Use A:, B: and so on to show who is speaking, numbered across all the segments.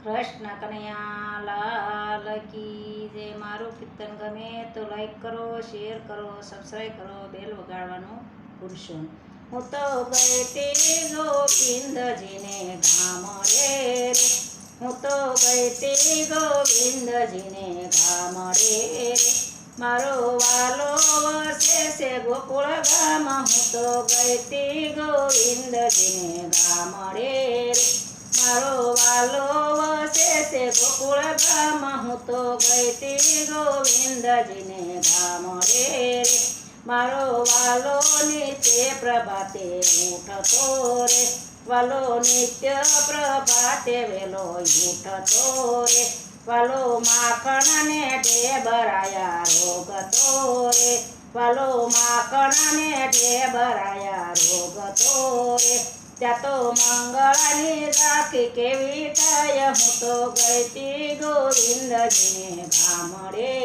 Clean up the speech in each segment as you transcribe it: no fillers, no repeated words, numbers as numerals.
A: કૃષ્ણ કનૈયા લાલ કી જય। મારું કીર્તન ગમે તો લાઈક કરો, શેર કરો, સબસ્ક્રાઈબ કરો, બેલ વગાડવાનું ભૂલશો નહીં। હું તો ગઈ તી ગોવિંદજીને ગામ રે, હું તો ગઈ તી ગોવિંદજીને ગામ રે, મારો વાલો વસે છે ગોકુળ ગામ। હું તો ગઈ તી ગોવિંદજીને ગામ રે, મારો વાલો વસે છે ગોકુળ ગામ। હું તો ગઈ તી ગોવિંદજીને ગામ રે, મારો વાલો નિત્ય પ્રભાતે ઉઠતો રે, વાલો નિત્ય પ્રભાતે વેલો ઉઠતો રે, વાલો માખણને ઢેબરાયા રોગતો રે, વાલો માખણને ઢેબરાયા રોગતો રે, ત્યાં તો મંગળાની રાખી કેવી થાય। હું તો ગઈ તી ગોવિંદજીને ગામ રે,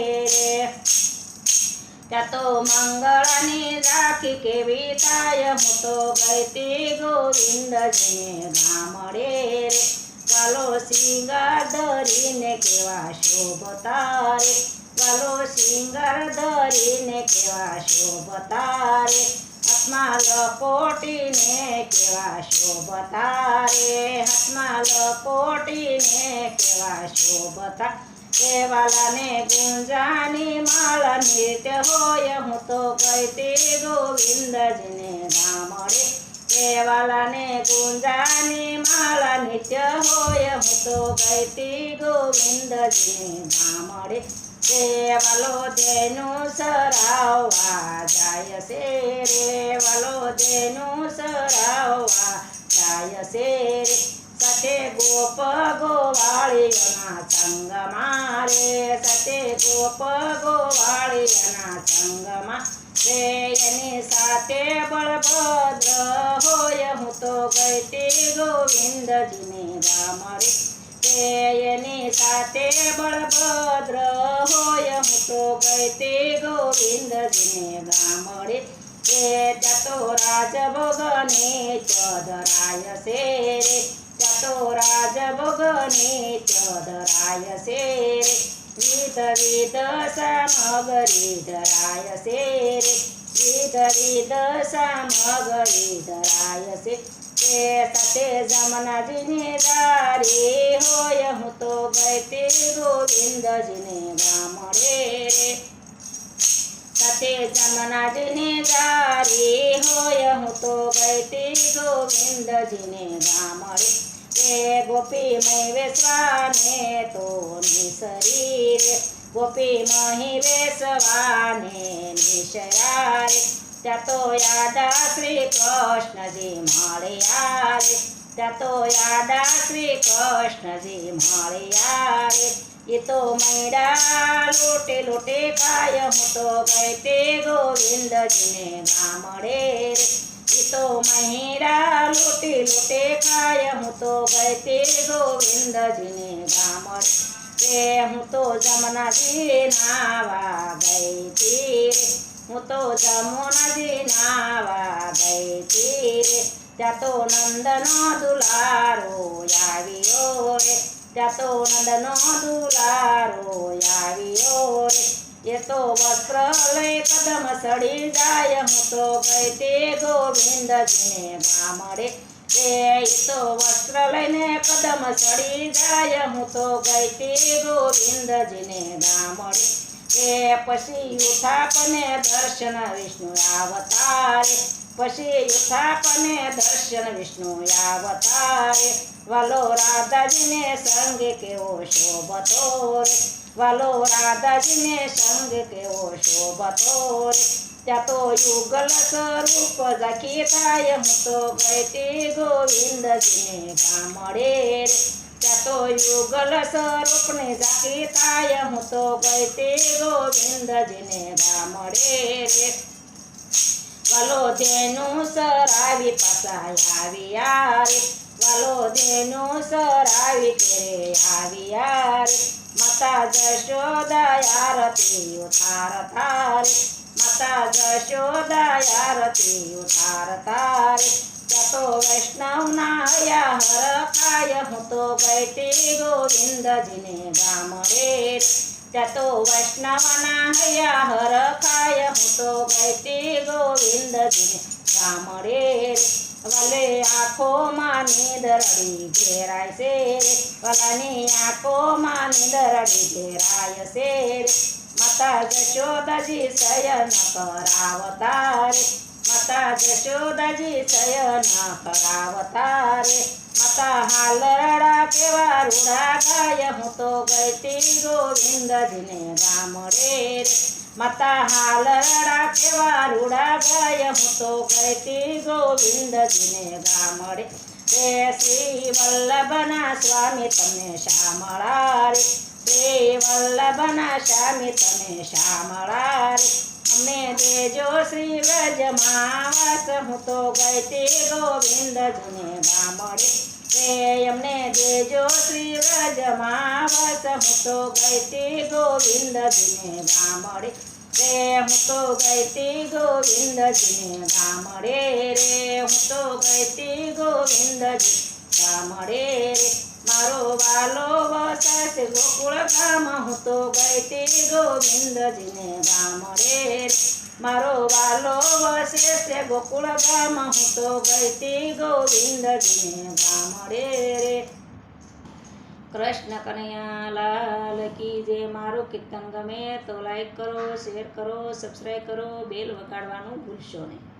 A: ત્યાં તો મંગળાની રાખી કેવી થાય। હું તો ગઈ તી ગોવિંદજીને ગામ રે, વાલો સિંગાર ધરીને કેવા શોભતા રે, વાલો સિંગાર ધરીને કેવા શોભતા રે, હાથમાં લકોટીને કેવા શોભતા રે, હાથમાં લકોટીને કેવા શોભતા, એ વાલાને ગુંજાની માળ નૃત્ય હોય। હું તો ગઈ તી ગોવિંદજીને ગામ રે, એ વાલાને ગુંજાની માળ નૃત્ય હોય। હું તો ગઈ તી ગોવિંદજીને ગામ રે, એ વાલો ધેનું સરાવવા જાય છે રે, વાલો ધેનું સરાવવા જાય છે રે, સાથે ગોપ ગોવાળીઓના સંગમાં રે, સાથે ગોપ ગોવાળીઓના સંગમાં રે, એની સાથે બળભદ્ર હોય। હું તો ગઈ તી ગોવિંદજીને ગામ રે, એની સાથે બળભદ્ર હોય। હું તો ગઈ તી ગોવિંદજીને ગામ રે, ત્યાં તો રાજભોગની ચદરાય છે રે, ત્યાં તો રાજભોગની ચદરાય છે રે, વિધ વિધ સામગ્રી ધરાય છે રે, વિધ વિધ સામગ્રી ધરાય છે, સાથે જમનાજીની દારી હોય। હું તો ગઈ તી ગોવિંદજીને ગામ રે, સાથે જમનાજીની દારી હોય। હું તો ગઈ તી ગોવિંદજીને ગામ રે, ગોપી મહી વેસવાને તો નિસરી રે, ગોપી મહી વેસવાને નિસર્યા રે, ત્યાં તો યાદા શ્રી કૃષ્ણજી મળ્યા રે, ત્યાં તો યાદા શ્રી કૃષ્ણજી મળ્યા રે, એ તો મૈડા લોટે લોટે ખાય। હું તો ગઈ તી ગોવિંદજીને ગામ રે, એ તો મૈડા લોટે લોટે ખાય। હું તો ગઈ તી ગોવિંદજીને ગામ રે, હું તો જમનાજી નાવા ગઈ તી રે, હું તો જમુનાજી નાવા ગઈ તી રે, ત્યાં તો નંદનો દુલારો આવ્યો રે, ત્યાં તો નંદનો દુલારો આવ્યો રે, એ તો વસ્ત્ર લઈ કદમ સડી જાય। હું તો ગઈ તી ગોવિંદજીને ગામ રે, એ તો વસ્ત્ર લઈને કદમ સડી જાય। હું તો ગઈ તી ગોવિંદજીને ગામ રે, પછી યુથાપને દર્શન વિષ્ણુ આવતા રે, પછી યુથાપને દર્શન વિષ્ણુ આવતા રે, વાલો રાધાજીને સંગ કેવો શોભતો રે, વાલો રાધાજીને સંગ કેવો શોભતો રે, ત્યાં તો યુગલ સ્વરૂપ ઝાંખી થાય। હું તો ગઈ તી ગોવિંદજીને ગામ રે, ત્યાં તો યુગલ સ્વરૂપને ઝાંખી થાય। હું તો ગઈ તી ગોવિંદજીને ગામ રે, વાલો ધેનું સરાવી પાછા આવ્યા રે, વાલો ધેનું સરાવી ઘેરે આવ્યા રે, માતા જશોદા આરતી ઉતારતા રે, માતા જશોદા આરતી ઉતારતા રે, ત્યાં તો વૈષ્ણવના હયા હરખાય હું તો ગઈતી ગોવિંદજીને ગામડે ત્યાં તો વૈષ્ણવના હયા હરખાય હું તો ગઈતી ગોવિંદજીને ગામડે વલે આંખોમાં નીંદરડી ઘેરાય છે વલાની આંખોમાં નીંદરડી ઘેરાય છે માતા જશોદાજી શયન કરાવતા રે માતા જશોદાજી શયન કરાવતા રે માતા હાલરડા કેવા રૂડા ગાય હું તો ગઈતી ગોવિંદજીને ગામડે રે માતા હાલરડા કેવા રૂડા ગાય હું તો ગઈતી ગોવિંદજીને ગામડે રે શ્રી વલ્લભના સ્વામી તમે શામળા રે શ્રી વલ્લભના સ્વામી તમે શામળા રે અમને દેજો શ્રી વ્રજમાં વાસ હું તો ગઈતી ગોવિંદજીને ગામડે રે અમને દેજો શ્રી વ્રજમાં વાસ હું તો ગઈતી ગોવિંદજીને ગામડે રે હું તો ગઈતી ગોવિંદજીને ગામડે રે હું તો ગઈતી ગોવિંદજી ગામડે રે મારો વાલો વસાશે ગોકુળ ગામ હું તો ગઈતી ગોવિંદજીને ગામડે રે મારો વાલો વસે છે ગોકુળ ગામ હું તો ગઈતી ગોવિંદજીને ગામડે રે કૃષ્ણ કનૈયા લાલ કી જય મારું કીર્તન ગમે તો લાઈક કરો શેર કરો સબસ્ક્રાઈબ કરો બેલ વગાડવાનું ભૂલશો નહીં.